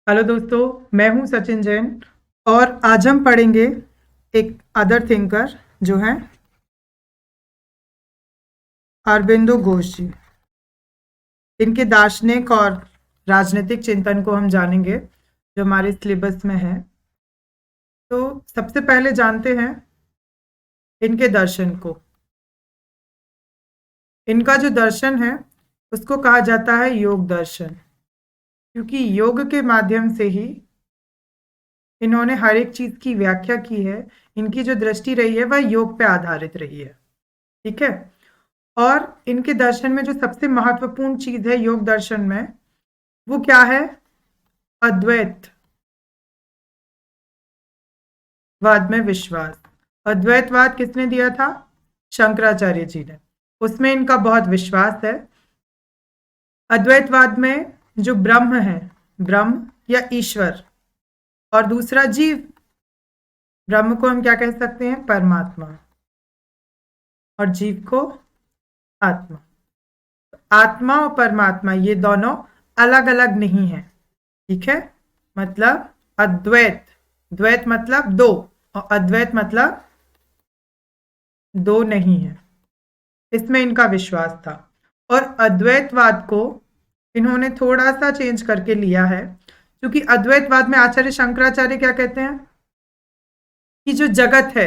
Hello दोस्तों, मैं हूं सचिन जैन और आज हम पढ़ेंगे एक अदर थिंकर जो है अरबिंदो घोष जी। इनके दार्शनिक और राजनीतिक चिंतन को हम जानेंगे जो हमारे सिलेबस में है। तो सबसे पहले जानते हैं इनके दर्शन को। इनका जो दर्शन है उसको कहा जाता है योग दर्शन, क्योंकि योग के माध्यम से ही इन्होंने हर एक चीज की व्याख्या की है। इनकी जो दृष्टि रही है वह योग पे आधारित रही है। ठीक है। और इनके दर्शन में जो सबसे महत्वपूर्ण चीज है योग दर्शन में, वो क्या है? अद्वैत वाद में विश्वास। अद्वैतवाद किसने दिया था? शंकराचार्य जी ने। उसमें इनका बहुत विश्वास है। अद्वैतवाद में जो ब्रह्म है, ब्रह्म या ईश्वर, और दूसरा जीव, ब्रह्म को हम क्या कह सकते हैं? परमात्मा, और जीव को आत्मा। आत्मा और परमात्मा ये दोनों अलग अलग नहीं है। ठीक है। मतलब अद्वैत, द्वैत मतलब दो, और अद्वैत मतलब दो नहीं है। इसमें इनका विश्वास था। और अद्वैतवाद को इन्होंने थोड़ा सा चेंज करके लिया है, क्योंकि अद्वैतवाद में आचार्य शंकराचार्य क्या कहते हैं कि जो जगत है,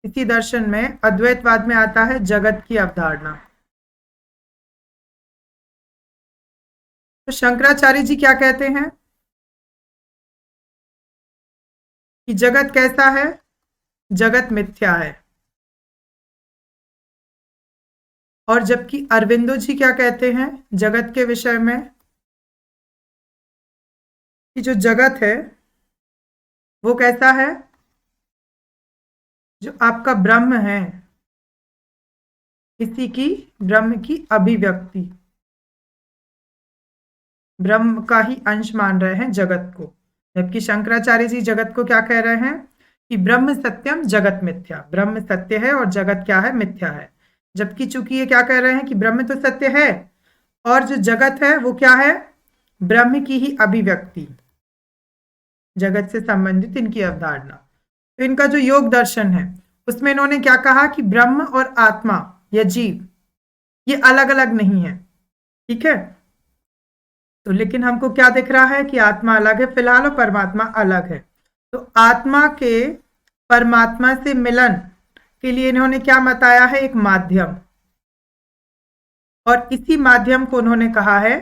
इसी दर्शन में अद्वैतवाद में आता है जगत की अवधारणा। तो शंकराचार्य जी क्या कहते हैं कि जगत कैसा है? जगत मिथ्या है। और जबकि अरविंदो जी क्या कहते हैं जगत के विषय में कि जो जगत है वो कैसा है? जो आपका ब्रह्म है, इसी की, ब्रह्म की अभिव्यक्ति, ब्रह्म का ही अंश मान रहे हैं जगत को। जबकि शंकराचार्य जी जगत को क्या कह रहे हैं कि ब्रह्म सत्यम जगत मिथ्या, ब्रह्म सत्य है और जगत क्या है? मिथ्या है। जबकि चूंकि ये क्या कह रहे हैं कि ब्रह्म तो सत्य है और जो जगत है वो क्या है? ब्रह्म की ही अभिव्यक्ति, जगत से संबंधित इनकी अवधारणा। तो इनका जो योग दर्शन है उसमें इन्होंने क्या कहा कि ब्रह्म और आत्मा या जीव ये अलग अलग नहीं है। ठीक है। तो लेकिन हमको क्या दिख रहा है कि आत्मा अलग है फिलहाल और परमात्मा अलग है। तो आत्मा के परमात्मा से मिलन के लिए इन्होंने क्या बताया है? एक माध्यम। और इसी माध्यम को उन्होंने कहा है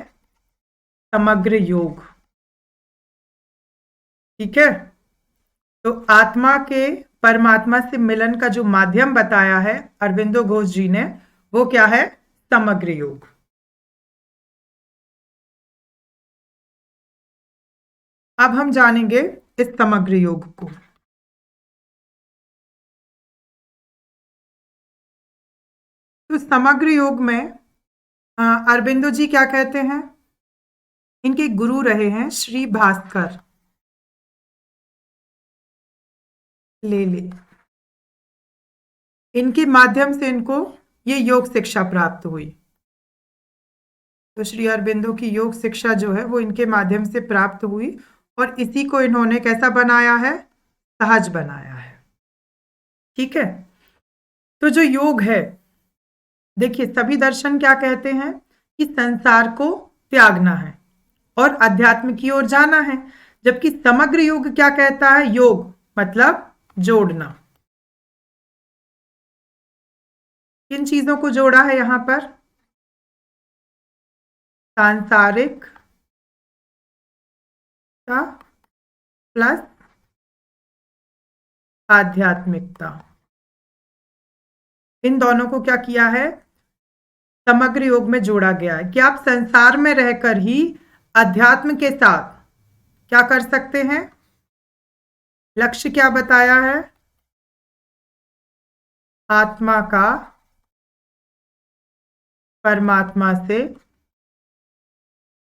समग्र योग। ठीक है। तो आत्मा के परमात्मा से मिलन का जो माध्यम बताया है अरविंदो घोष जी ने, वो क्या है? समग्र योग। अब हम जानेंगे इस समग्र योग को। तो समग्र योग में अरविंदो जी क्या कहते हैं? इनके गुरु रहे हैं श्री भास्कर ले ले। इनके माध्यम से इनको ये योग शिक्षा प्राप्त हुई। तो श्री अरविंदो की योग शिक्षा जो है वो इनके माध्यम से प्राप्त हुई, और इसी को इन्होंने कैसा बनाया है? सहज बनाया है। ठीक है। तो जो योग है, देखिए सभी दर्शन क्या कहते हैं कि संसार को त्यागना है और अध्यात्म की ओर जाना है। जबकि समग्र योग क्या कहता है? योग मतलब जोड़ना। किन चीजों को जोड़ा है यहां पर? सांसारिक का प्लस आध्यात्मिकता, इन दोनों को क्या किया है? समग्र योग में जोड़ा गया है कि आप संसार में रहकर ही अध्यात्म के साथ क्या कर सकते हैं? लक्ष्य क्या बताया है? आत्मा का परमात्मा से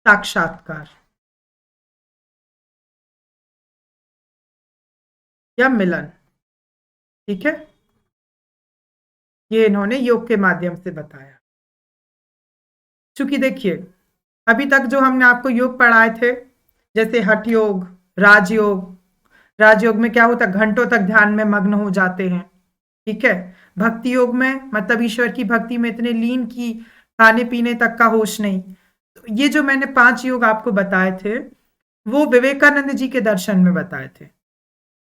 साक्षात्कार या मिलन। ठीक है। ये इन्होंने योग के माध्यम से बताया। चूंकि देखिए अभी तक जो हमने आपको योग पढ़ाए थे, जैसे हठ योग, राजयोग। राजयोग में क्या होता है, घंटों तक ध्यान में मग्न हो जाते हैं। ठीक है। भक्ति योग में मतलब ईश्वर की भक्ति में इतने लीन की खाने पीने तक का होश नहीं। तो ये जो मैंने 5 योग आपको बताए थे वो विवेकानंद जी के दर्शन में बताए थे।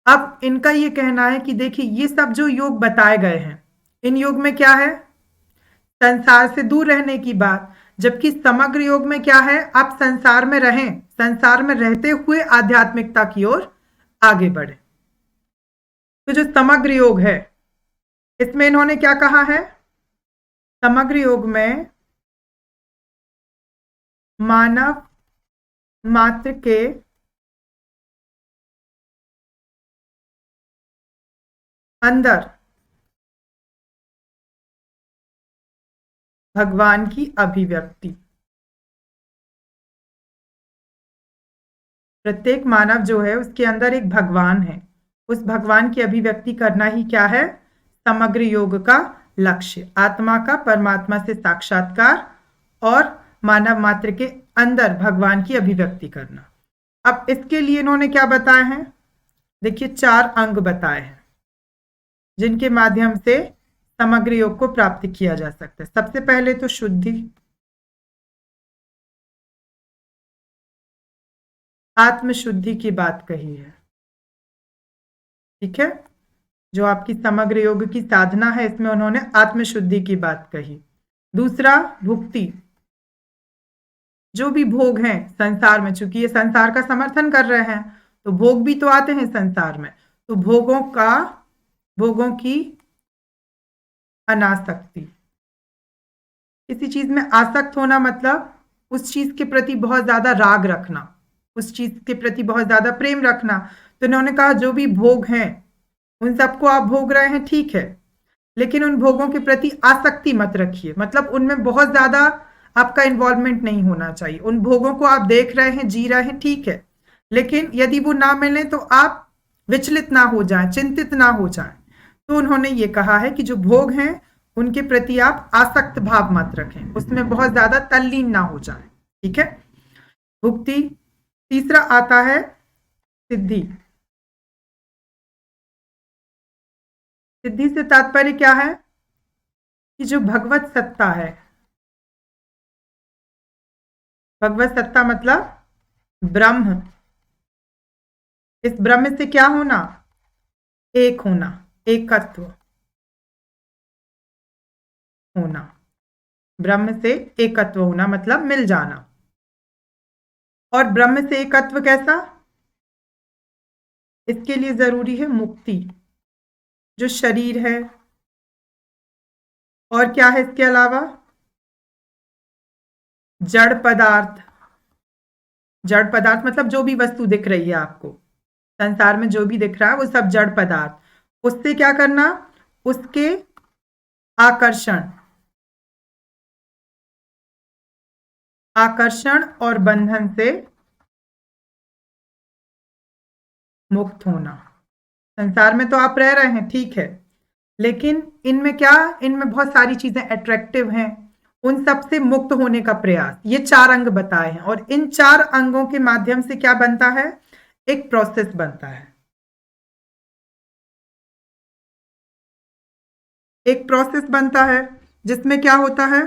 अब इनका ये कहना है कि देखिए ये सब जो योग बताए गए हैं, इन योग में क्या है, संसार से दूर रहने की बात, जबकि समग्र योग में क्या है, आप संसार में रहें, संसार में रहते हुए आध्यात्मिकता की ओर आगे बढ़े। तो जो समग्र योग है इसमें इन्होंने क्या कहा है, समग्र योग में मानव मात्र के अंदर भगवान की अभिव्यक्ति, प्रत्येक मानव जो है उसके अंदर एक भगवान है, उस भगवान की अभिव्यक्ति करना ही क्या है, समग्र योग का लक्ष्य, आत्मा का परमात्मा से साक्षात्कार और मानव मात्र के अंदर भगवान की अभिव्यक्ति करना। अब इसके लिए इन्होंने क्या बताया है, देखिए 4 अंग बताए हैं जिनके माध्यम से समग्र योग को प्राप्त किया जा सकता है। सबसे पहले तो शुद्धि, आत्मशुद्धि की बात कही है। ठीक है, जो आपकी समग्र योग की साधना है इसमें उन्होंने आत्मशुद्धि की बात कही। दूसरा भुक्ति, जो भी भोग हैं संसार में, चूंकि ये संसार का समर्थन कर रहे हैं तो भोग भी तो आते हैं संसार में, तो भोगों की अनासक्ति, किसी चीज में आसक्त होना मतलब उस चीज के प्रति बहुत ज्यादा राग रखना, उस चीज के प्रति बहुत ज्यादा प्रेम रखना। तो इन्होंने कहा जो भी भोग हैं उन सबको आप भोग रहे हैं ठीक है, लेकिन उन भोगों के प्रति आसक्ति मत रखिए, मतलब उनमें बहुत ज्यादा आपका इन्वॉल्वमेंट नहीं होना चाहिए। उन भोगों को आप देख रहे हैं, जी रहे हैं, ठीक है, लेकिन यदि वो ना मिले तो आप विचलित ना हो जाएं, चिंतित ना हो जाएं। तो उन्होंने ये कहा है कि जो भोग हैं उनके प्रति आप आसक्त भाव मत रखें, उसमें बहुत ज्यादा तल्लीन ना हो जाए। ठीक है, भुक्ति। तीसरा आता है सिद्धि। सिद्धि से तात्पर्य क्या है कि जो भगवत सत्ता है, भगवत सत्ता मतलब ब्रह्म, इस ब्रह्म से क्या होना, एक होना, एकत्व होना, ब्रह्म से एकत्व होना मतलब मिल जाना। और ब्रह्म से एकत्व कैसा, इसके लिए जरूरी है मुक्ति, जो शरीर है, और क्या है इसके अलावा, जड़ पदार्थ। जड़ पदार्थ मतलब जो भी वस्तु दिख रही है आपको संसार में, जो भी दिख रहा है वो सब जड़ पदार्थ, उससे क्या करना, उसके आकर्षण और बंधन से मुक्त होना। संसार में तो आप रह रहे हैं ठीक है, लेकिन इनमें क्या, इनमें बहुत सारी चीजें अट्रैक्टिव हैं, उन सब से मुक्त होने का प्रयास, ये 4 अंग बताए हैं। और इन 4 अंगों के माध्यम से क्या बनता है, एक प्रोसेस बनता है, एक प्रोसेस बनता है जिसमें क्या होता है,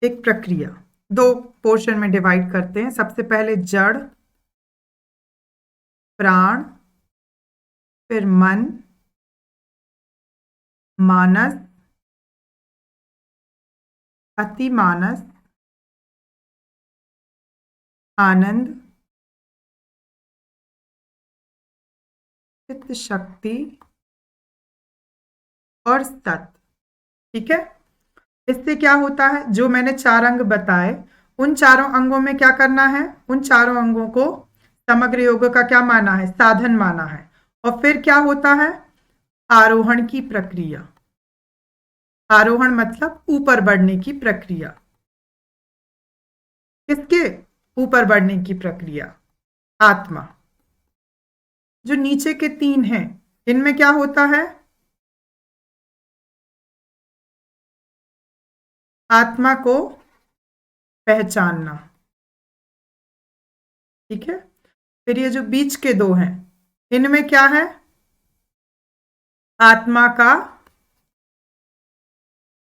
एक प्रक्रिया। 2 पोर्शन में डिवाइड करते हैं, सबसे पहले जड़, प्राण, फिर मन, मानस, अतिमानस, आनंद, चित्त शक्ति और सत। ठीक है, इससे क्या होता है, जो मैंने 4 अंग बताए उन चारों अंगों में क्या करना है, उन चारों अंगों को समग्र योग का क्या माना है, साधन माना है। और फिर क्या होता है, आरोहण की प्रक्रिया। आरोहण मतलब ऊपर बढ़ने की प्रक्रिया। किसके ऊपर बढ़ने की प्रक्रिया, आत्मा। जो नीचे के 3 हैं इनमें क्या होता है, आत्मा को पहचानना, ठीक है। फिर ये जो बीच के दो हैं, इनमें क्या है? आत्मा का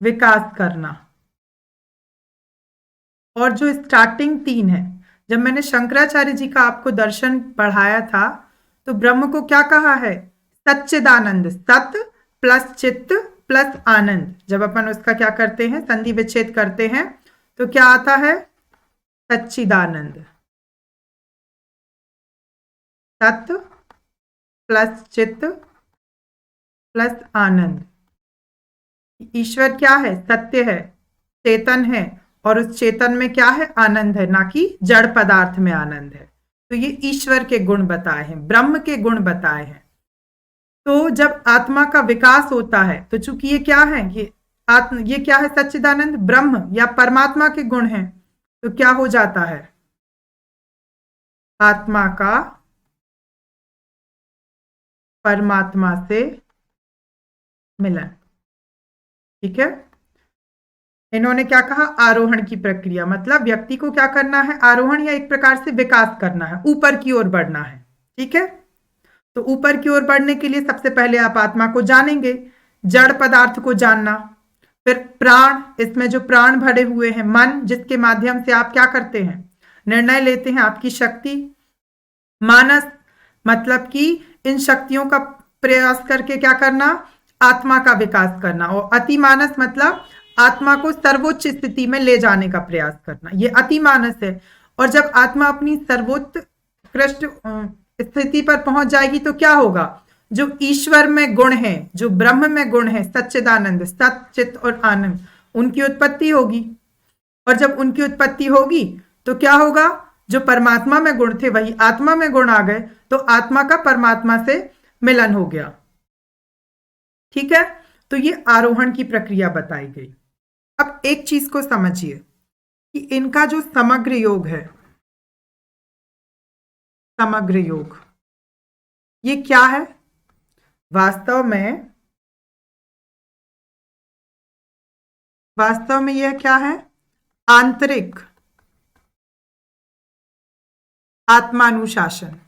विकास करना। और जो स्टार्टिंग तीन है, जब मैंने शंकराचार्य जी का आपको दर्शन पढ़ाया था, तो ब्रह्म को क्या कहा है? सच्चिदानंद। सत प्लस चित्त प्लस आनंद। जब अपन उसका क्या करते हैं, संधि विच्छेद करते हैं, तो क्या आता है? सच्चिदानंद। सत प्लस चित्त प्लस आनंद। ईश्वर क्या है? सत्य है, चेतन है, और उस चेतन में क्या है? आनंद है, ना कि जड़ पदार्थ में आनंद है। तो ये ईश्वर के गुण बताए हैं, ब्रह्म के गुण बताए हैं। तो जब आत्मा का विकास होता है, तो चूंकि ये क्या है, ये क्या है? सच्चिदानंद ब्रह्म या परमात्मा के गुण हैं, तो क्या हो जाता है? आत्मा का परमात्मा से मिलन। ठीक है। इन्होंने क्या कहा? आरोहण की प्रक्रिया, मतलब व्यक्ति को क्या करना है? आरोहण या एक प्रकार से विकास करना है, ऊपर की ओर बढ़ना है। ठीक है। तो ऊपर की ओर बढ़ने के लिए सबसे पहले आप आत्मा को जानेंगे, जड़ पदार्थ को जानना। फिर प्राण, इसमें जो प्राण भरे हुए हैं, मन जिसके माध्यम से आप क्या करते हैं? निर्णय लेते हैं, आपकी शक्ति। मानस, मतलब कि इन शक्तियों का प्रयास करके क्या करना? आत्मा का विकास करना। और अतिमानस मतलब आत्मा को सर्वोच्च स्थिति में ले जाने का प्रयास करना, ये अतिमानस है। और जब आत्मा अपनी सर्वोत्कृष्ट स्थिति पर पहुंच जाएगी, तो क्या होगा? जो ईश्वर में गुण है, जो ब्रह्म में गुण है, सच्चिदानंद, सत चित और आनंद, उनकी उत्पत्ति होगी। और जब उनकी उत्पत्ति होगी, तो क्या होगा? जो परमात्मा में गुण थे, वही आत्मा में गुण आ गए, तो आत्मा का परमात्मा से मिलन हो गया। ठीक है। तो ये आरोहण की प्रक्रिया बताई गई। अब एक चीज को समझिए कि इनका जो समग्र योग है, समग्र योग, ये क्या है? वास्तव में यह क्या है? आंतरिक आत्मानुशासन।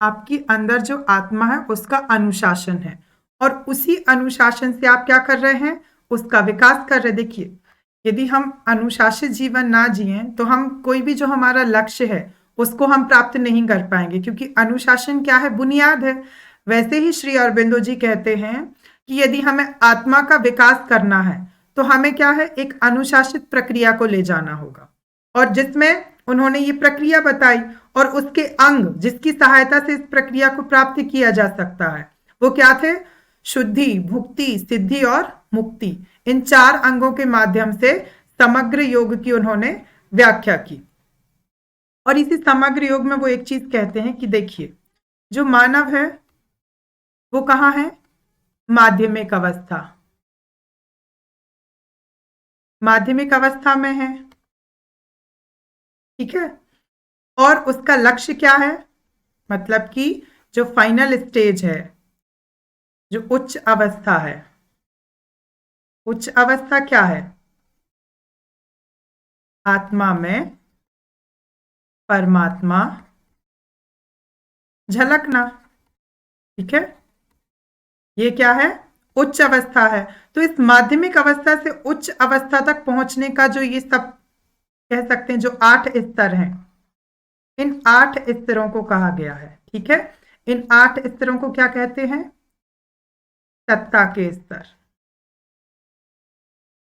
आपकी अंदर जो आत्मा है, उसका अनुशासन है, और उसी अनुशासन से आप क्या कर रहे हैं? उसका विकास कर रहे। देखिए, यदि हम अनुशासित जीवन ना जिए, तो हम कोई भी जो हमारा लक्ष्य है, उसको हम प्राप्त नहीं कर पाएंगे, क्योंकि अनुशासन क्या है? बुनियाद है। वैसे ही श्री अरविंदो जी कहते हैं कि यदि हमें आत्मा का विकास करना है, तो हमें क्या है? एक अनुशासित प्रक्रिया को ले जाना होगा, और जिसमें उन्होंने ये प्रक्रिया बताई, और उसके अंग जिसकी सहायता से इस प्रक्रिया को प्राप्त किया जा सकता है, वो क्या थे? शुद्धि, भुक्ति, सिद्धि और मुक्ति। इन चार अंगों के माध्यम से समग्र योग की उन्होंने व्याख्या की। और इसी समग्र योग में वो एक चीज कहते हैं कि देखिए, जो मानव है वो कहाँ है? माध्यमिक अवस्था, माध्यमिक अवस्था में है। ठीक है। और उसका लक्ष्य क्या है? मतलब कि जो फाइनल स्टेज है, जो उच्च अवस्था है, उच्च अवस्था क्या है? आत्मा में परमात्मा झलकना। ठीक है। ये क्या है? उच्च अवस्था है। तो इस माध्यमिक अवस्था से उच्च अवस्था तक पहुंचने का जो ये सब कह सकते हैं, जो 8 स्तर हैं, इन 8 स्तरों को कहा गया है। ठीक है। इन 8 स्तरों को क्या कहते हैं? सत्ता के स्तर।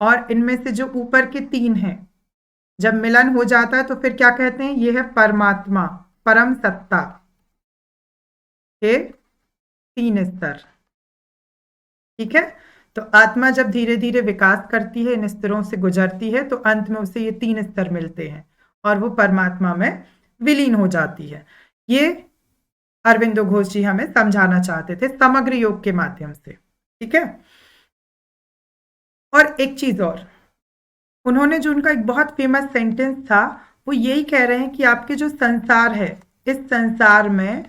और इनमें से जो ऊपर के 3 हैं, जब मिलन हो जाता है, तो फिर क्या कहते हैं? ये है परमात्मा, परम सत्ता के 3 स्तर। ठीक है। तो आत्मा जब धीरे धीरे विकास करती है, इन स्तरों से गुजरती है, तो अंत में उसे ये 3 स्तर मिलते हैं, और वो परमात्मा में विलीन हो जाती है। ये अरविंदो घोष जी हमें समझाना चाहते थे समग्र योग के माध्यम से। ठीक है। और एक चीज और, उन्होंने जो उनका एक बहुत फेमस सेंटेंस था, वो यही कह रहे हैं कि आपके जो संसार है, इस संसार में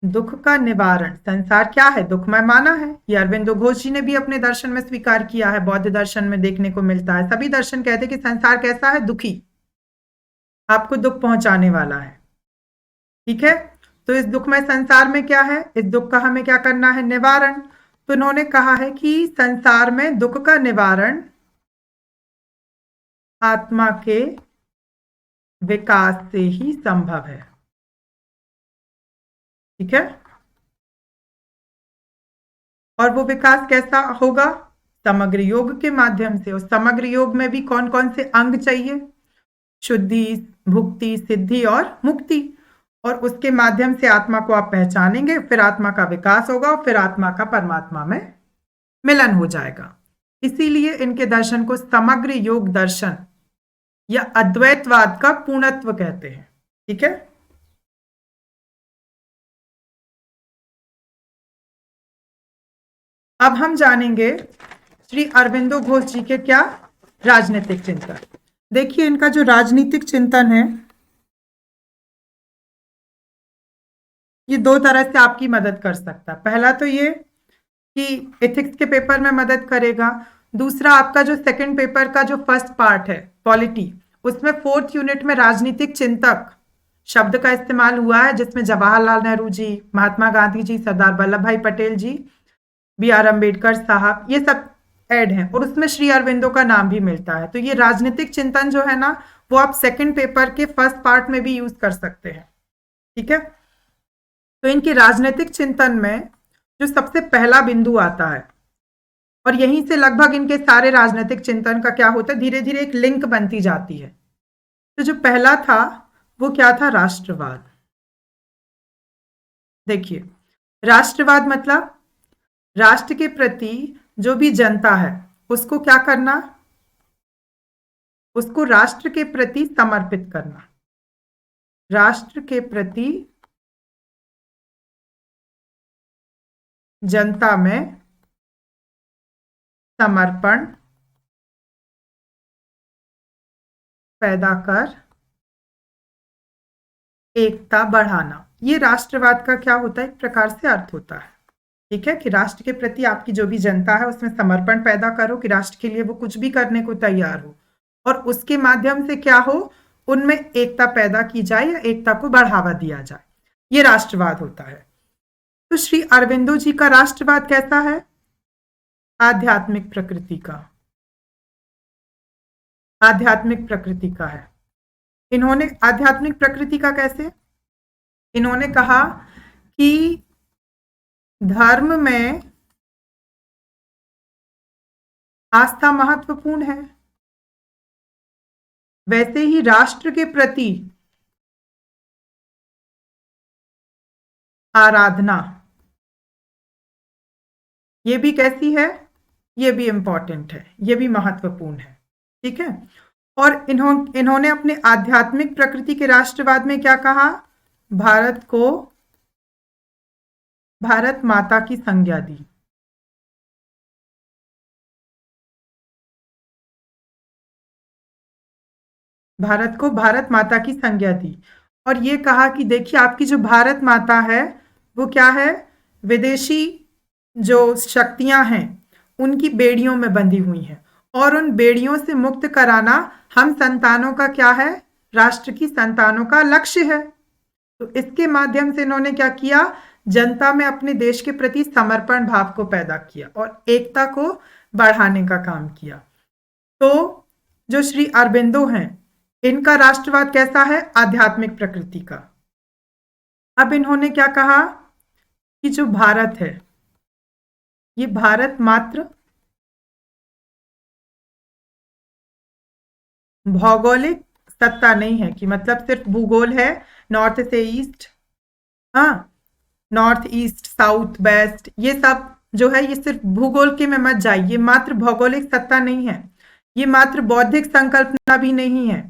दुख का निवारण। संसार क्या है? दुखमय माना है। ये अरविंदो घोष जी ने भी अपने दर्शन में स्वीकार किया है, बौद्ध दर्शन में देखने को मिलता है। सभी दर्शन कहते हैं कि संसार कैसा है? दुखी, आपको दुख पहुंचाने वाला है। ठीक है, तो इस दुखमय संसार में क्या है? इस दुख का हमें क्या करना है? निवारण। तो इन्होंने कहा है कि संसार में दुख का निवारण आत्मा के विकास से ही संभव है। ठीक है, और वो विकास कैसा होगा? समग्र योग के माध्यम से। और समग्र योग में भी कौन कौन से अंग चाहिए? शुद्धि, भुक्ति, सिद्धि और मुक्ति। और उसके माध्यम से आत्मा को आप पहचानेंगे, फिर आत्मा का विकास होगा और फिर आत्मा का परमात्मा में मिलन हो जाएगा। इसीलिए इनके दर्शन को समग्र योग दर्शन या अद्वैतवाद का पूर्णत्व कहते हैं। ठीक है, अब हम जानेंगे श्री अरविंदो घोष जी के क्या राजनीतिक चिंतन। देखिए, इनका जो राजनीतिक चिंतन है ये दो तरह से आपकी मदद कर सकता है। पहला तो ये कि एथिक्स के पेपर में मदद करेगा। दूसरा, आपका जो सेकंड पेपर का जो फर्स्ट पार्ट है पॉलिटी, उसमें फोर्थ यूनिट में राजनीतिक चिंतक शब्द का इस्तेमाल हुआ है, जिसमें जवाहरलाल नेहरू जी, महात्मा गांधी जी, सरदार वल्लभ भाई पटेल जी, बी आर अम्बेडकर साहब, ये सब ऐड हैं। और उसमें श्री अरविंदो का नाम भी मिलता है। तो ये राजनीतिक चिंतन जो है ना, वो आप सेकंड पेपर के फर्स्ट पार्ट में भी यूज कर सकते हैं। ठीक है, तो इनके राजनीतिक चिंतन में जो सबसे पहला बिंदु आता है, और यहीं से लगभग इनके सारे राजनीतिक चिंतन का क्या होता है, धीरे धीरे एक लिंक बनती जाती है। तो जो पहला था वो क्या था? राष्ट्रवाद। देखिए, राष्ट्रवाद मतलब राष्ट्र के प्रति जो भी जनता है उसको क्या करना? उसको राष्ट्र के प्रति समर्पित करना। राष्ट्र के प्रति जनता में समर्पण पैदा कर एकता बढ़ाना। ये राष्ट्रवाद का क्या होता है? एक प्रकार से अर्थ होता है। ठीक है, कि राष्ट्र के प्रति आपकी जो भी जनता है उसमें समर्पण पैदा करो, कि राष्ट्र के लिए वो कुछ भी करने को तैयार हो, और उसके माध्यम से क्या हो? उनमें एकता पैदा की जाए या एकता को बढ़ावा दिया जाए। ये राष्ट्रवाद होता है। तो श्री अरविंदो जी का राष्ट्रवाद कैसा है? आध्यात्मिक प्रकृति का। आध्यात्मिक प्रकृति का है। इन्होंने आध्यात्मिक प्रकृति का कैसे? इन्होंने कहा कि धर्म में आस्था महत्वपूर्ण है, वैसे ही राष्ट्र के प्रति आराधना ये भी कैसी है? ये भी इंपॉर्टेंट है, ये भी महत्वपूर्ण है। ठीक है, और इन्होंने अपने आध्यात्मिक प्रकृति के राष्ट्रवाद में क्या कहा? भारत को भारत माता की संज्ञा दी। भारत को भारत माता की संज्ञा दी, और ये कहा कि देखिए, आपकी जो भारत माता है वो क्या है? विदेशी जो शक्तियां हैं उनकी बेड़ियों में बंधी हुई हैं, और उन बेड़ियों से मुक्त कराना हम संतानों का क्या है? राष्ट्र की संतानों का लक्ष्य है। तो इसके माध्यम से इन्होंने क्या किया? जनता में अपने देश के प्रति समर्पण भाव को पैदा किया और एकता को बढ़ाने का काम किया। तो जो श्री अरबिंदो हैं, इनका राष्ट्रवाद कैसा है? आध्यात्मिक प्रकृति का। अब इन्होंने क्या कहा कि जो भारत है ये भारत मात्र भौगोलिक सत्ता नहीं है, कि मतलब सिर्फ भूगोल है, नॉर्थ से ईस्ट, हाँ, नॉर्थ ईस्ट साउथ वेस्ट, ये सब जो है ये सिर्फ भूगोल के में मत जाइए। ये मात्र भौगोलिक सत्ता नहीं है, ये मात्र बौद्धिक संकल्पना भी नहीं है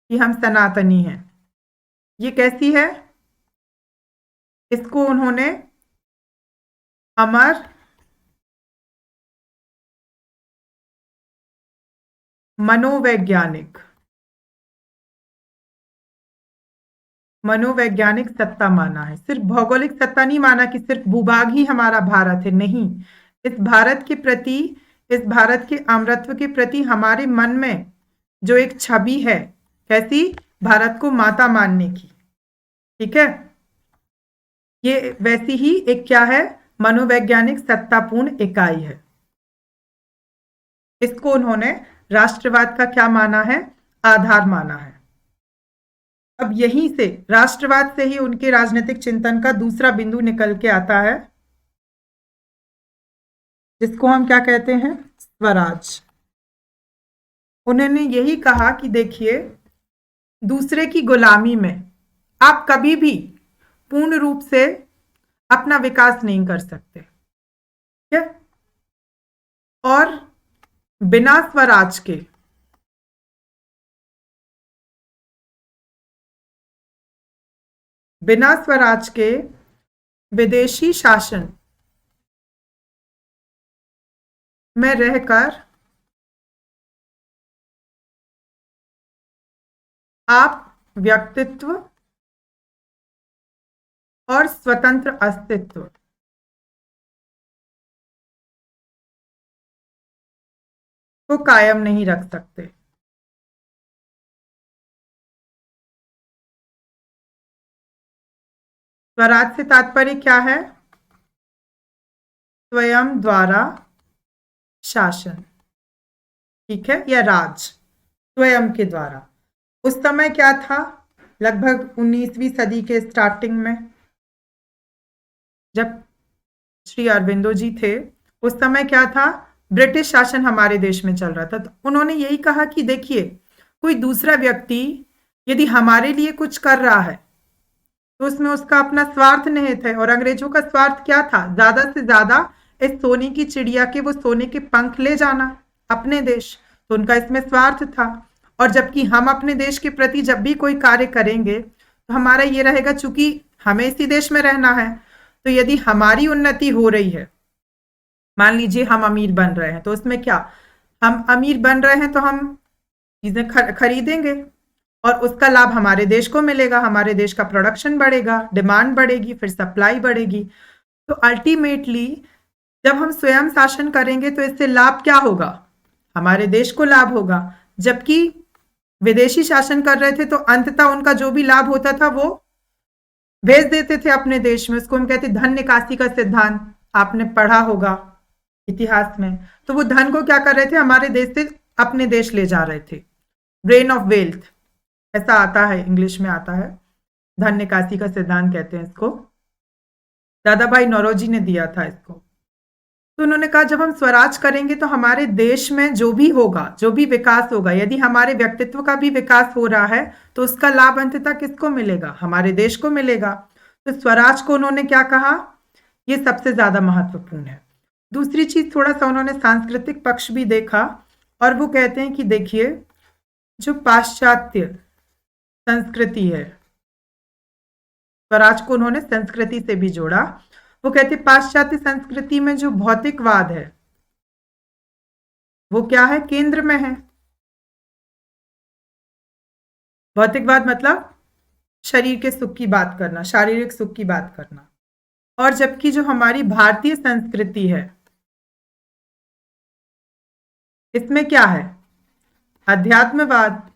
कि हम सनातनी हैं। ये कैसी है? इसको उन्होंने अमर मनोवैज्ञानिक मनोवैज्ञानिक सत्ता माना है। सिर्फ भौगोलिक सत्ता नहीं माना कि सिर्फ भूभाग ही हमारा भारत है, नहीं। इस भारत के प्रति, इस भारत के अमरत्व के प्रति हमारे मन में जो एक छवि है, कैसी, भारत को माता मानने की, ठीक है, ये वैसी ही एक क्या है, मनोवैज्ञानिक सत्तापूर्ण इकाई है। इसको उन्होंने राष्ट्रवाद का क्या माना है, आधार माना है। अब यहीं से, राष्ट्रवाद से ही उनके राजनीतिक चिंतन का दूसरा बिंदु निकल के आता है, जिसको हम क्या कहते हैं, स्वराज। उन्होंने यही कहा कि देखिए, दूसरे की गुलामी में आप कभी भी पूर्ण रूप से अपना विकास नहीं कर सकते, ठीक है, और बिना स्वराज के, बिना स्वराज के विदेशी शासन में रहकर आप व्यक्तित्व और स्वतंत्र अस्तित्व को कायम नहीं रख सकते। स्वराज से तात्पर्य क्या है, स्वयं द्वारा शासन, ठीक है, या राज, स्वयं के द्वारा। उस समय क्या था, लगभग 19वीं सदी के स्टार्टिंग में जब श्री अरविंदो जी थे, उस समय क्या था, ब्रिटिश शासन हमारे देश में चल रहा था। तो उन्होंने यही कहा कि देखिए, कोई दूसरा व्यक्ति यदि हमारे लिए कुछ कर रहा है तो उसमें उसका अपना स्वार्थ निहित है। और अंग्रेजों का स्वार्थ क्या था, ज्यादा से ज्यादा इस सोने की चिड़िया के वो सोने के पंख ले जाना अपने देश, तो उनका इसमें स्वार्थ था। और जबकि हम अपने देश के प्रति जब भी कोई कार्य करेंगे तो हमारा ये रहेगा, चूंकि हमें इसी देश में रहना है, तो यदि हमारी उन्नति हो रही है, मान लीजिए हम अमीर बन रहे हैं, तो उसमें क्या, हम अमीर बन रहे हैं तो हम चीजें खरीदेंगे और उसका लाभ हमारे देश को मिलेगा, हमारे देश का प्रोडक्शन बढ़ेगा, डिमांड बढ़ेगी, फिर सप्लाई बढ़ेगी। तो अल्टीमेटली जब हम स्वयं शासन करेंगे तो इससे लाभ क्या होगा, हमारे देश को लाभ होगा। जबकि विदेशी शासन कर रहे थे तो अंततः उनका जो भी लाभ होता था वो भेज देते थे अपने देश में। उसको हम कहते धन निकासी का सिद्धांत, आपने पढ़ा होगा इतिहास में। तो वो धन को क्या कर रहे थे, हमारे देश से अपने देश ले जा रहे थे। ब्रेन ऑफ वेल्थ ऐसा आता है, इंग्लिश में आता है, धन निकासी का सिद्धांत कहते हैं इसको। दादा भाई नौरोजी ने दिया था इसको। तो उन्होंने कहा जब हम स्वराज करेंगे तो हमारे देश में जो भी होगा, जो भी विकास होगा, यदि हमारे व्यक्तित्व का भी विकास हो रहा है तो उसका लाभ अंततः किसको मिलेगा, हमारे देश को मिलेगा। तो स्वराज को उन्होंने क्या कहा, ये सबसे ज्यादा महत्वपूर्ण है। दूसरी चीज, थोड़ा सा उन्होंने सांस्कृतिक पक्ष भी देखा और वो कहते हैं कि देखिए, जो पाश्चात्य संस्कृति है, स्वराज को उन्होंने संस्कृति से भी जोड़ा। वो कहते पाश्चात्य संस्कृति में जो भौतिकवाद है वो क्या है, केंद्र में है। भौतिकवाद मतलब शरीर के सुख की बात करना, शारीरिक सुख की बात करना। और जबकि जो हमारी भारतीय संस्कृति है इसमें क्या है, अध्यात्मवाद।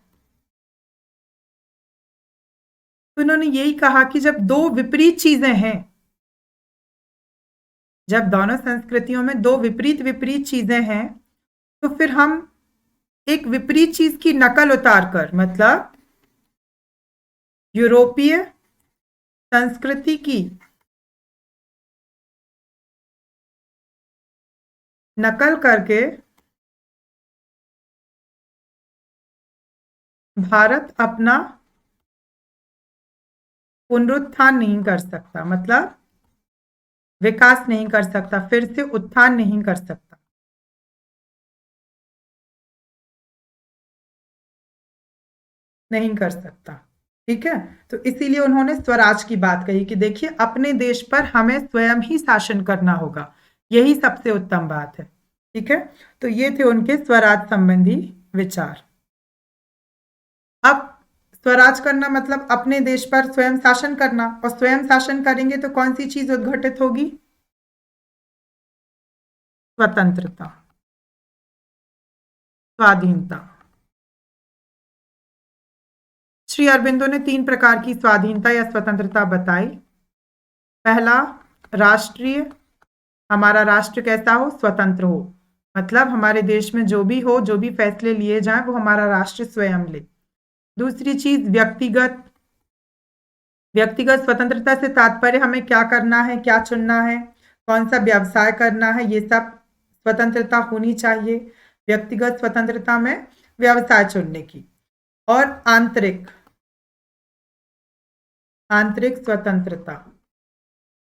तो उन्होंने यही कहा कि जब दो विपरीत चीजें हैं, जब दोनों संस्कृतियों में दो विपरीत विपरीत चीजें हैं, तो फिर हम एक विपरीत चीज की नकल उतारकर, मतलब यूरोपीय संस्कृति की नकल करके भारत अपना पुनरुत्थान नहीं कर सकता, मतलब विकास नहीं कर सकता, फिर से उत्थान नहीं कर सकता। नहीं कर सकता, ठीक है। तो इसीलिए उन्होंने स्वराज की बात कही कि देखिए, अपने देश पर हमें स्वयं ही शासन करना होगा, यही सबसे उत्तम बात है, ठीक है। तो ये थे उनके स्वराज संबंधी विचार। अब स्वराज करना मतलब अपने देश पर स्वयं शासन करना, और स्वयं शासन करेंगे तो कौन सी चीज उद्घटित होगी? स्वतंत्रता, स्वाधीनता। श्री अरबिंदो ने 3 प्रकार की स्वाधीनता या स्वतंत्रता बताई। पहला, राष्ट्रीय, हमारा राष्ट्र कैसा हो? स्वतंत्र हो, मतलब हमारे देश में जो भी हो, जो भी फैसले लिए जाएं वो हमारा राष्ट्र स्वयं ले। दूसरी चीज व्यक्तिगत, व्यक्तिगत स्वतंत्रता से तात्पर्य हमें क्या करना है, क्या चुनना है, कौन सा व्यवसाय करना है, ये सब स्वतंत्रता होनी चाहिए व्यक्तिगत स्वतंत्रता में, व्यवसाय चुनने की। और आंतरिक, आंतरिक स्वतंत्रता,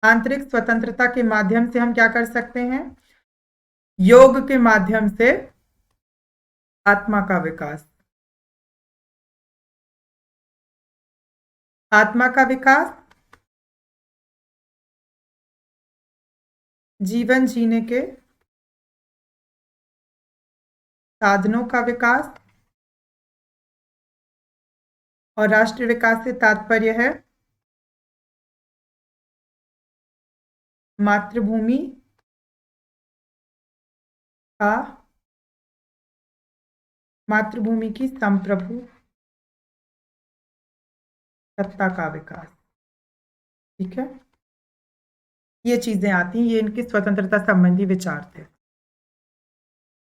आंतरिक स्वतंत्रता के माध्यम से हम क्या कर सकते हैं? योग के माध्यम से आत्मा का विकास, आत्मा का विकास, जीवन जीने के साधनों का विकास, और राष्ट्र विकास से तात्पर्य है मातृभूमि का, मातृभूमि की संप्रभु सत्ता का विकास। ठीक है, ये चीजें आती हैं, ये इनकी स्वतंत्रता संबंधी विचार थे।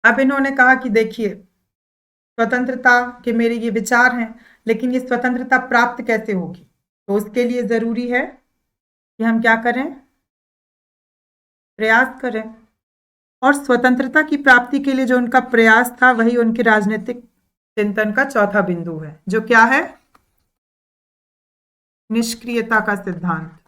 अब इन्होंने कहा कि देखिए, स्वतंत्रता के मेरे ये विचार हैं, लेकिन ये स्वतंत्रता प्राप्त कैसे होगी? तो उसके लिए जरूरी है कि हम क्या करें? प्रयास करें। और स्वतंत्रता की प्राप्ति के लिए जो उनका प्रयास था, वही उनके राजनीतिक चिंतन का चौथा बिंदु है, जो क्या है? निष्क्रियता का सिद्धांत।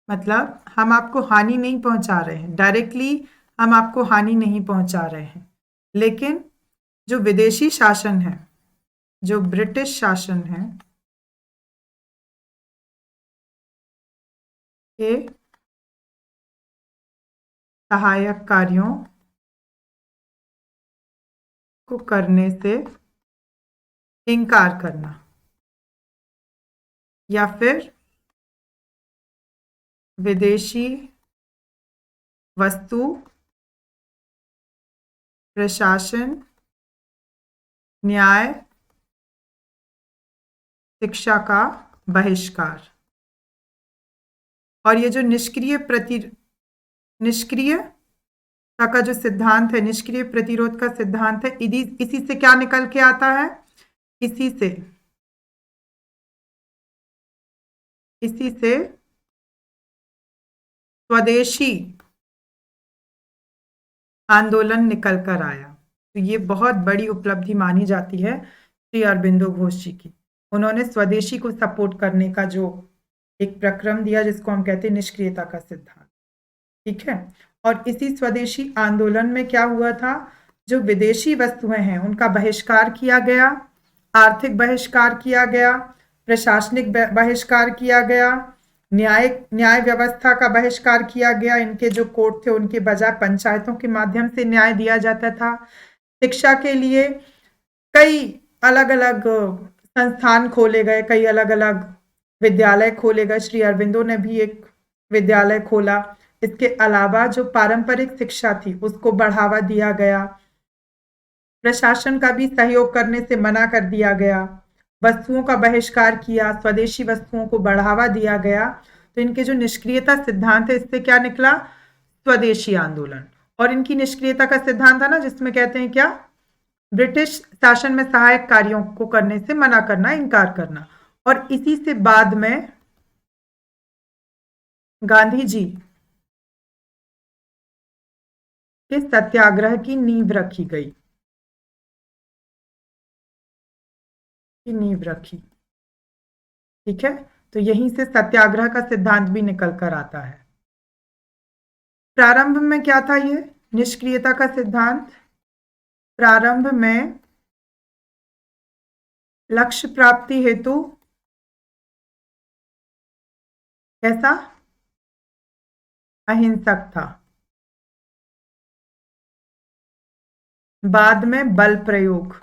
मतलब हम आपको हानि नहीं पहुंचा रहे हैं, डायरेक्टली हम आपको हानि नहीं पहुंचा रहे हैं, लेकिन जो विदेशी शासन है, जो ब्रिटिश शासन है, के सहायक कार्यों को करने से इनकार करना, या फिर विदेशी वस्तु, प्रशासन, न्याय, शिक्षा का बहिष्कार। और ये जो निष्क्रियता का जो सिद्धांत है, निष्क्रिय प्रतिरोध का सिद्धांत है, इसी से क्या निकल के आता है? इसी से स्वदेशी आंदोलन निकल कर आया। तो ये बहुत बड़ी उपलब्धि मानी जाती है श्री अरबिंदो घोष जी की। उन्होंने स्वदेशी को सपोर्ट करने का जो एक प्रक्रम दिया, जिसको हम कहते हैं निष्क्रियता का सिद्धांत। ठीक है, और इसी स्वदेशी आंदोलन में क्या हुआ था? जो विदेशी वस्तुएं हैं उनका बहिष्कार किया गया, आर्थिक बहिष्कार किया गया, प्रशासनिक बहिष्कार किया गया, न्याय व्यवस्था का बहिष्कार किया गया। इनके जो कोर्ट थे उनके बजाय पंचायतों के माध्यम से न्याय दिया जाता था। शिक्षा के लिए कई अलग अलग संस्थान खोले गए, कई अलग अलग विद्यालय खोले गए। श्री अरबिंदो ने भी एक विद्यालय खोला। इसके अलावा जो पारंपरिक शिक्षा थी उसको बढ़ावा दिया गया, प्रशासन का भी सहयोग करने से मना कर दिया गया, वस्तुओं का बहिष्कार किया, स्वदेशी वस्तुओं को बढ़ावा दिया गया। तो इनके जो निष्क्रियता सिद्धांत है, इससे क्या निकला? स्वदेशी आंदोलन। और इनकी निष्क्रियता का सिद्धांत था ना, जिसमें कहते हैं क्या? ब्रिटिश शासन में सहायक कार्यों को करने से मना करना, इनकार करना। और इसी से बाद में गांधी जी के सत्याग्रह की नींव रखी गई, की नींव रखी। ठीक है, तो यहीं से सत्याग्रह का सिद्धांत भी निकल कर आता है। प्रारंभ में क्या था ये निष्क्रियता का सिद्धांत? प्रारंभ में लक्ष्य प्राप्ति हेतु कैसा? अहिंसक था। बाद में बल प्रयोग,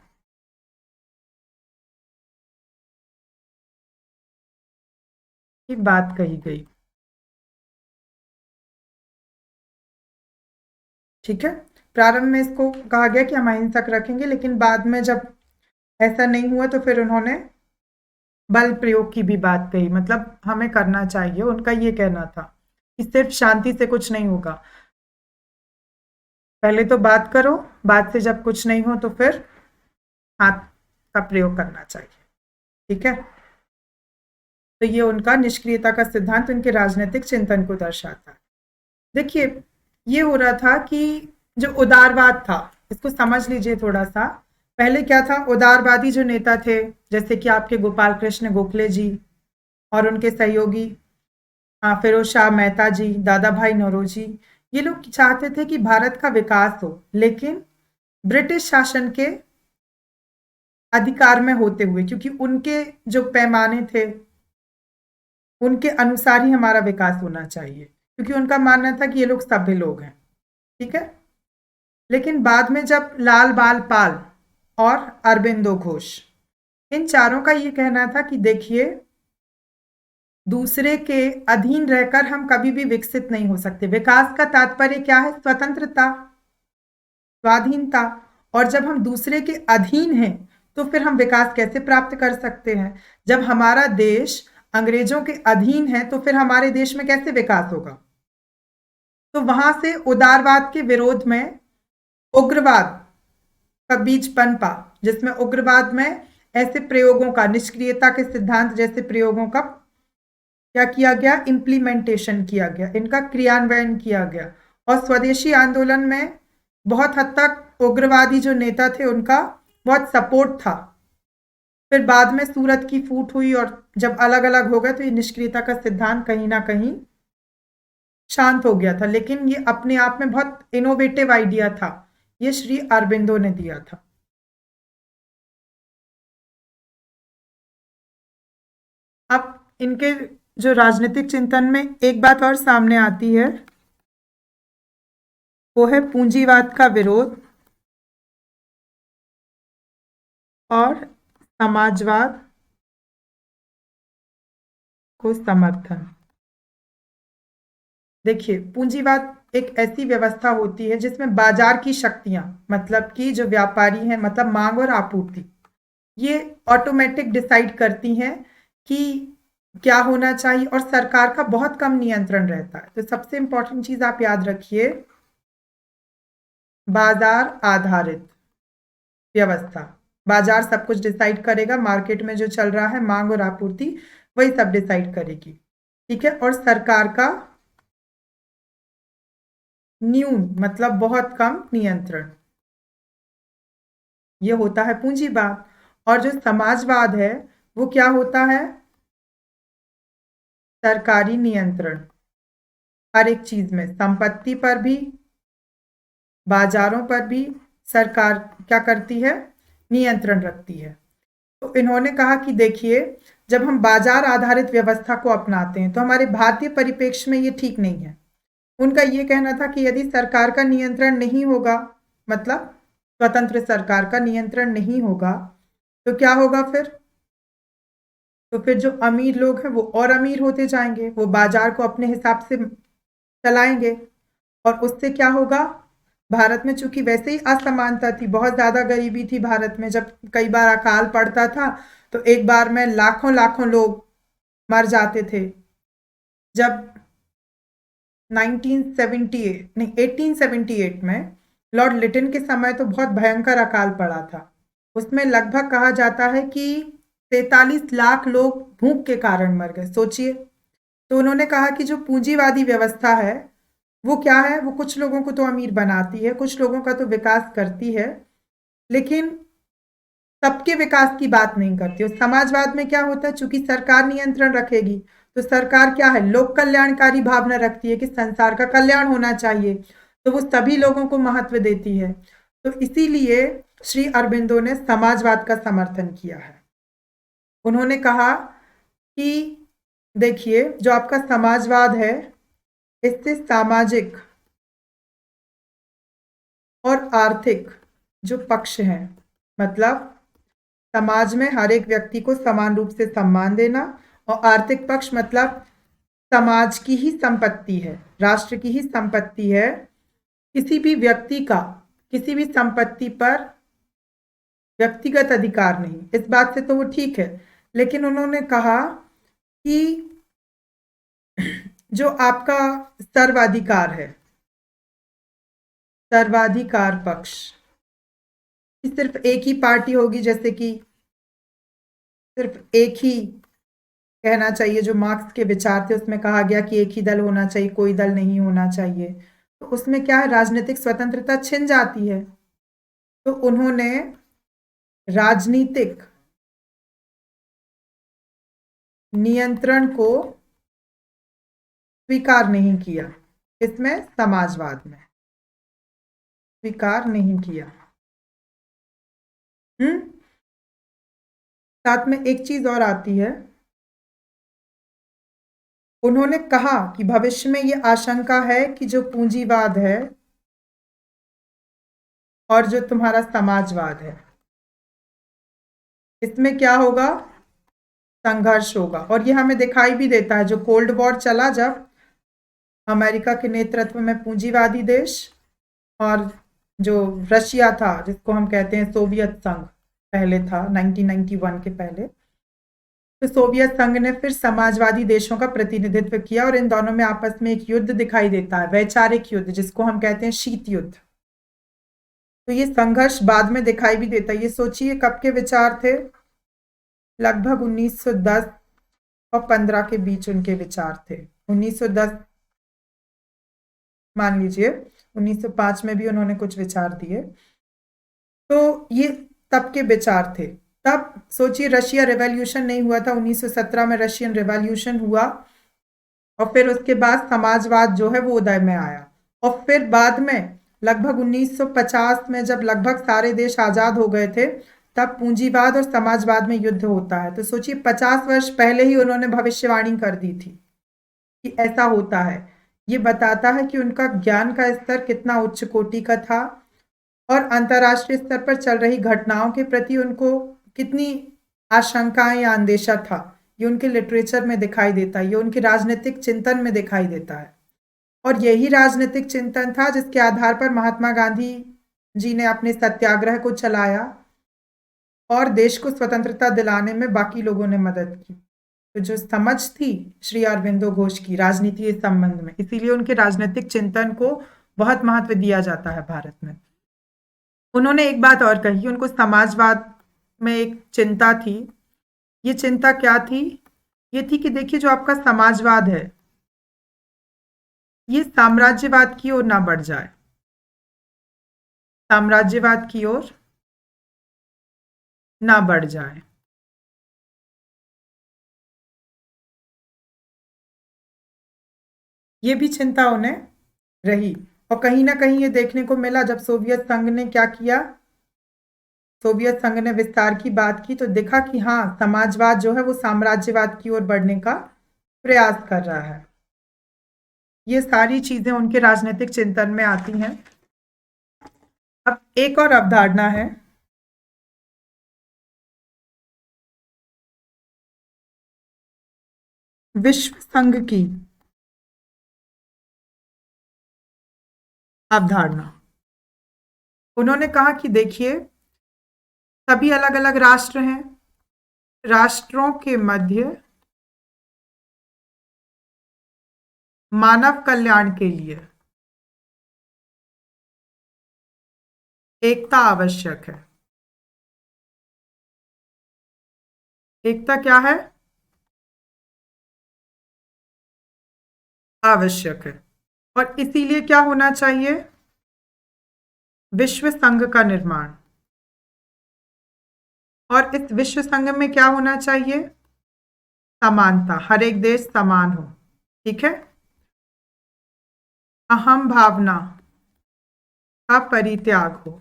की बात कही गई। ठीक है, प्रारंभ में इसको कहा गया कि हम अहिंसक रखेंगे, लेकिन बाद में जब ऐसा नहीं हुआ तो फिर उन्होंने बल प्रयोग की भी बात कही, मतलब हमें करना चाहिए। उनका ये कहना था कि सिर्फ शांति से कुछ नहीं होगा, पहले तो बात करो, बाद से जब कुछ नहीं हो तो फिर हाथ का प्रयोग करना चाहिए। ठीक है, तो ये उनका निष्क्रियता का सिद्धांत उनके राजनीतिक चिंतन को दर्शाता है। देखिए, ये हो रहा था कि जो उदारवाद था, इसको समझ लीजिए थोड़ा सा। पहले क्या था, उदारवादी जो नेता थे, जैसे कि आपके गोपाल कृष्ण गोखले जी और उनके सहयोगी फिरोज शाह मेहता जी, दादा भाई नौरोजी, ये लोग चाहते थे कि भारत का विकास हो, लेकिन ब्रिटिश शासन के अधिकार में होते हुए, क्योंकि उनके जो पैमाने थे उनके अनुसार ही हमारा विकास होना चाहिए, क्योंकि उनका मानना था कि ये लोग सभ्य लोग हैं। ठीक है, लेकिन बाद में जब लाल बाल पाल और अरबिंदो घोष, इन चारों का ये कहना था कि देखिए, दूसरे के अधीन रहकर हम कभी भी विकसित नहीं हो सकते। विकास का तात्पर्य क्या है? स्वतंत्रता, स्वाधीनता। और जब हम दूसरे के अधीन हैं तो फिर हम विकास कैसे प्राप्त कर सकते हैं? जब हमारा देश अंग्रेजों के अधीन है तो फिर हमारे देश में कैसे विकास होगा? तो वहां से उदारवाद के विरोध में उग्रवाद का बीज पनपा, जिसमें उग्रवाद में ऐसे प्रयोगों का, निष्क्रियता के सिद्धांत जैसे प्रयोगों का क्या किया गया? इम्प्लीमेंटेशन किया गया, इनका क्रियान्वयन किया गया। और स्वदेशी आंदोलन में बहुत हद तक उग्रवादी जो नेता थे उनका बहुत सपोर्ट था। फिर बाद में सूरत की फूट हुई और जब अलग अलग हो गए तो ये निष्क्रियता का सिद्धांत कहीं ना कहीं शांत हो गया था, लेकिन ये अपने आप में बहुत इनोवेटिव आइडिया था, ये श्री अरबिंदो ने दिया था। अब इनके जो राजनीतिक चिंतन में एक बात और सामने आती है, वो है पूंजीवाद का विरोध और समाजवाद को समर्थन। देखिए, पूंजीवाद एक ऐसी व्यवस्था होती है जिसमें बाजार की शक्तियां, मतलब कि जो व्यापारी हैं, मतलब मांग और आपूर्ति, ये ऑटोमेटिक डिसाइड करती हैं कि क्या होना चाहिए, और सरकार का बहुत कम नियंत्रण रहता है। तो सबसे इंपॉर्टेंट चीज आप याद रखिए, बाजार आधारित व्यवस्था। बाजार सब कुछ डिसाइड करेगा, मार्केट में जो चल रहा है मांग और आपूर्ति वही सब डिसाइड करेगी। ठीक है, और सरकार का न्यून, मतलब बहुत कम नियंत्रण, ये होता है पूंजीवाद। और जो समाजवाद है वो क्या होता है? सरकारी नियंत्रण, हर एक चीज में, संपत्ति पर भी, बाजारों पर भी सरकार क्या करती है? नियंत्रण रखती है। तो इन्होंने कहा कि देखिए, जब हम बाजार आधारित व्यवस्था को अपनाते हैं तो हमारे भारतीय परिप्रेक्ष्य में ये ठीक नहीं है। उनका ये कहना था कि यदि सरकार का नियंत्रण नहीं होगा, मतलब स्वतंत्र सरकार का नियंत्रण नहीं होगा, तो क्या होगा फिर? तो फिर जो अमीर लोग हैं वो और अमीर होते जाएंगे, वो बाजार को अपने हिसाब से चलाएंगे, और उससे क्या होगा? भारत में चूंकि वैसे ही असमानता थी, बहुत ज्यादा गरीबी थी भारत में, जब कई बार अकाल पड़ता था तो एक बार में लाखों लाखों लोग मर जाते थे। जब 1978 नहीं 1878 में लॉर्ड लिटन के समय तो बहुत भयंकर अकाल पड़ा था, उसमें लगभग कहा जाता है कि 43 लाख लोग भूख के कारण मर गए, सोचिए। तो उन्होंने कहा कि जो पूंजीवादी व्यवस्था है वो क्या है? वो कुछ लोगों को तो अमीर बनाती है, कुछ लोगों का तो विकास करती है, लेकिन सबके विकास की बात नहीं करती। और समाजवाद में क्या होता है? चूंकि सरकार नियंत्रण रखेगी, तो सरकार क्या है? लोक कल्याणकारी भावना रखती है कि संसार का कल्याण होना चाहिए, तो वो सभी लोगों को महत्व देती है। तो इसीलिए श्री अरबिंदो ने समाजवाद का समर्थन किया है। उन्होंने कहा कि देखिए, जो आपका समाजवाद है इससे सामाजिक और आर्थिक जो पक्ष हैं, मतलब समाज में हर एक व्यक्ति को समान रूप से सम्मान देना और आर्थिक पक्ष मतलब समाज की ही संपत्ति है, राष्ट्र की ही संपत्ति है, किसी भी व्यक्ति का किसी भी संपत्ति पर व्यक्तिगत अधिकार नहीं। इस बात से तो वो ठीक है, लेकिन उन्होंने कहा कि जो आपका सर्वाधिकार है, सर्वाधिकार पक्ष, सिर्फ एक ही पार्टी होगी, जैसे कि सिर्फ एक ही कहना चाहिए, जो मार्क्स के विचार थे उसमें कहा गया कि एक ही दल होना चाहिए, कोई दल नहीं होना चाहिए, तो उसमें क्या है, राजनीतिक स्वतंत्रता छिन जाती है। तो उन्होंने राजनीतिक नियंत्रण को स्वीकार नहीं किया, इसमें समाजवाद में स्वीकार नहीं किया। साथ में एक चीज और आती है, उन्होंने कहा कि भविष्य में ये आशंका है कि जो पूंजीवाद है और जो तुम्हारा समाजवाद है, इसमें क्या होगा, संघर्ष होगा। और ये हमें दिखाई भी देता है, जो कोल्ड वॉर चला, जब अमेरिका के नेतृत्व में पूंजीवादी देश और जो रशिया था, जिसको हम कहते हैं सोवियत संघ, पहले था 1991 के पहले, तो सोवियत संघ ने फिर समाजवादी देशों का प्रतिनिधित्व किया और इन दोनों में आपस में एक युद्ध दिखाई देता है, वैचारिक युद्ध, जिसको हम कहते हैं शीत युद्ध। तो ये संघर्ष बाद में दिखाई भी देता है। ये सोचिए कब के विचार थे, लगभग 1910 और 15 के बीच उनके विचार थे। 1910 मान लीजिए, 1905 में भी उन्होंने कुछ विचार दिए, तो ये तब के विचार थे। तब सोचिए रशिया रिवॉल्यूशन नहीं हुआ था, 1917 में रशियन रिवॉल्यूशन हुआ और फिर उसके बाद समाजवाद जो है वो उदय में आया। और फिर बाद में लगभग 1950 में जब लगभग सारे देश आजाद हो गए थे, तब पूंजीवाद और समाजवाद में युद्ध होता है। तो सोचिए 50 वर्ष पहले ही उन्होंने भविष्यवाणी कर दी थी कि ऐसा होता है। ये बताता है कि उनका ज्ञान का स्तर कितना उच्च कोटि का था और अंतर्राष्ट्रीय स्तर पर चल रही घटनाओं के प्रति उनको कितनी आशंकाएं या अंदेशा था। ये उनके लिटरेचर में दिखाई देता है, ये उनके राजनीतिक चिंतन में दिखाई देता है। और यही राजनीतिक चिंतन था जिसके आधार पर महात्मा गांधी जी ने अपने सत्याग्रह को चलाया और देश को स्वतंत्रता दिलाने में बाकी लोगों ने मदद की। तो जो समझ थी श्री अरविंदो घोष की राजनीति के संबंध में, इसीलिए उनके राजनीतिक चिंतन को बहुत महत्व दिया जाता है भारत में। उन्होंने एक बात और कही, उनको समाजवाद में एक चिंता थी। ये चिंता क्या थी, ये थी कि देखिए जो आपका समाजवाद है ये साम्राज्यवाद की ओर ना बढ़ जाए, साम्राज्यवाद की ओर ना बढ़ जाए। ये भी चिंता उन्हें रही और कहीं ना कहीं ये देखने को मिला, जब सोवियत संघ ने क्या किया, सोवियत संघ ने विस्तार की बात की, तो देखा कि हाँ, समाजवाद जो है वो साम्राज्यवाद की ओर बढ़ने का प्रयास कर रहा है। ये सारी चीजें उनके राजनीतिक चिंतन में आती हैं। अब एक और अवधारणा है, विश्व संघ की अवधारणा। उन्होंने कहा कि देखिए सभी अलग अलग राष्ट्र हैं, राष्ट्रों के मध्य मानव कल्याण के लिए एकता आवश्यक है। एकता क्या है, आवश्यक है। और इसीलिए क्या होना चाहिए, विश्व संघ का निर्माण। और इस विश्व संघ में क्या होना चाहिए, समानता, हर एक देश समान हो, ठीक है। अहम भावना का परित्याग हो,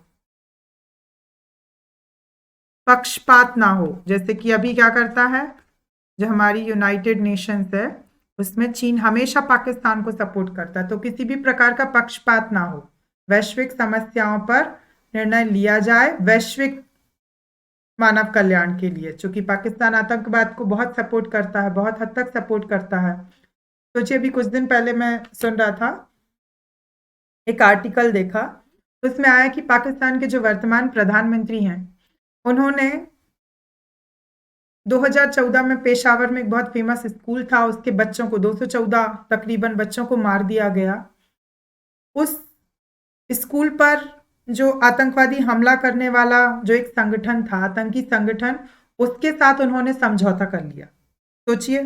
पक्षपात ना हो। जैसे कि अभी क्या करता है, जो हमारी यूनाइटेड नेशंस है उसमें चीन हमेशा पाकिस्तान को सपोर्ट करता है, तो किसी भी प्रकार का पक्षपात ना हो, वैश्विक समस्याओं पर निर्णय लिया जाए वैश्विक मानव कल्याण के लिए, चूंकि पाकिस्तान आतंकवाद को बहुत सपोर्ट करता है, बहुत हद तक सपोर्ट करता है। सोचिए, अभी कुछ दिन पहले मैं सुन रहा था, एक आर्टिकल देखा, उसमें आया कि पाकिस्तान के जो वर्तमान प्रधानमंत्री हैं, उन्होंने 2014 में पेशावर में एक बहुत फेमस स्कूल था, उसके बच्चों को 214 तकरीबन बच्चों को मार दिया गया। उस स्कूल पर जो आतंकवादी हमला करने वाला जो एक संगठन था, आतंकी संगठन, उसके साथ उन्होंने समझौता कर लिया। सोचिए,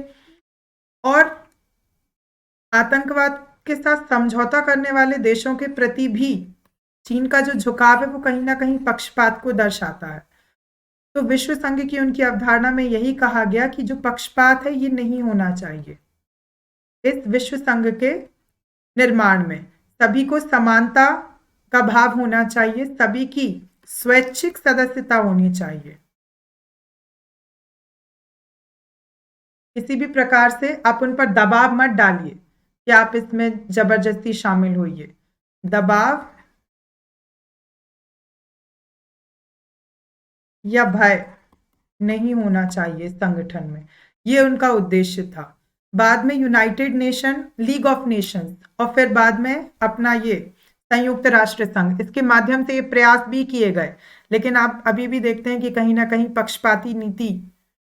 और आतंकवाद के साथ समझौता करने वाले देशों के प्रति भी चीन का जो झुकाव है वो कहीं ना कहीं पक्षपात को दर्शाता है। तो विश्व संघ की उनकी अवधारणा में यही कहा गया कि जो पक्षपात है ये नहीं होना चाहिए। इस विश्व संघ के निर्माण में सभी को समानता का भाव होना चाहिए, सभी की स्वैच्छिक सदस्यता होनी चाहिए। किसी भी प्रकार से आप उन पर दबाव मत डालिए कि आप इसमें जबरदस्ती शामिल होइए। दबाव या भय नहीं होना चाहिए संगठन में, ये उनका उद्देश्य था। बाद में United nation, league of Nations और फिर बाद में अपना ये संयुक्त राष्ट्र संघ, इसके माध्यम से ये प्रयास भी किए गए, लेकिन आप अभी भी देखते हैं कि कहीं ना कहीं पक्षपाती नीति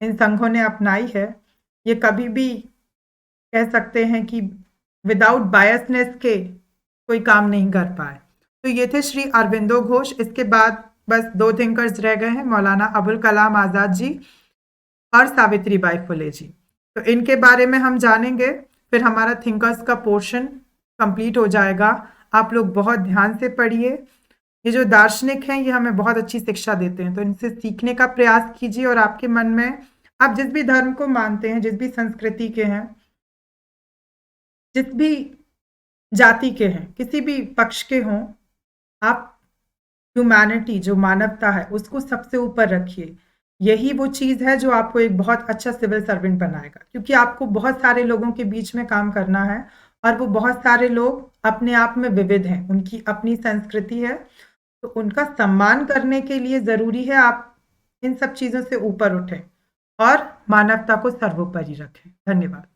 इन संघों ने अपनाई है। ये कभी भी कह सकते हैं कि विदाउट बायसनेस के कोई काम नहीं कर पाए। तो ये थे श्री अरविंदो घोष। इसके बाद बस दो थिंकर्स रह गए हैं, मौलाना अबुल कलाम आज़ाद जी और सावित्रीबाई फुले जी। तो इनके बारे में हम जानेंगे, फिर हमारा थिंकर्स का पोर्शन कंप्लीट हो जाएगा। आप लोग बहुत ध्यान से पढ़िए। ये जो दार्शनिक हैं ये हमें बहुत अच्छी शिक्षा देते हैं, तो इनसे सीखने का प्रयास कीजिए और आपके मन में, आप जिस भी धर्म को मानते हैं, जिस भी संस्कृति के हैं, जिस भी जाति के हैं, किसी भी पक्ष के हों, आप ह्यूमैनिटी, जो मानवता है, उसको सबसे ऊपर रखिए। यही वो चीज़ है जो आपको एक बहुत अच्छा सिविल सर्वेंट बनाएगा, क्योंकि आपको बहुत सारे लोगों के बीच में काम करना है और वो बहुत सारे लोग अपने आप में विविध हैं, उनकी अपनी संस्कृति है, तो उनका सम्मान करने के लिए ज़रूरी है आप इन सब चीज़ों से ऊपर उठें और मानवता को सर्वोपरि रखें। धन्यवाद।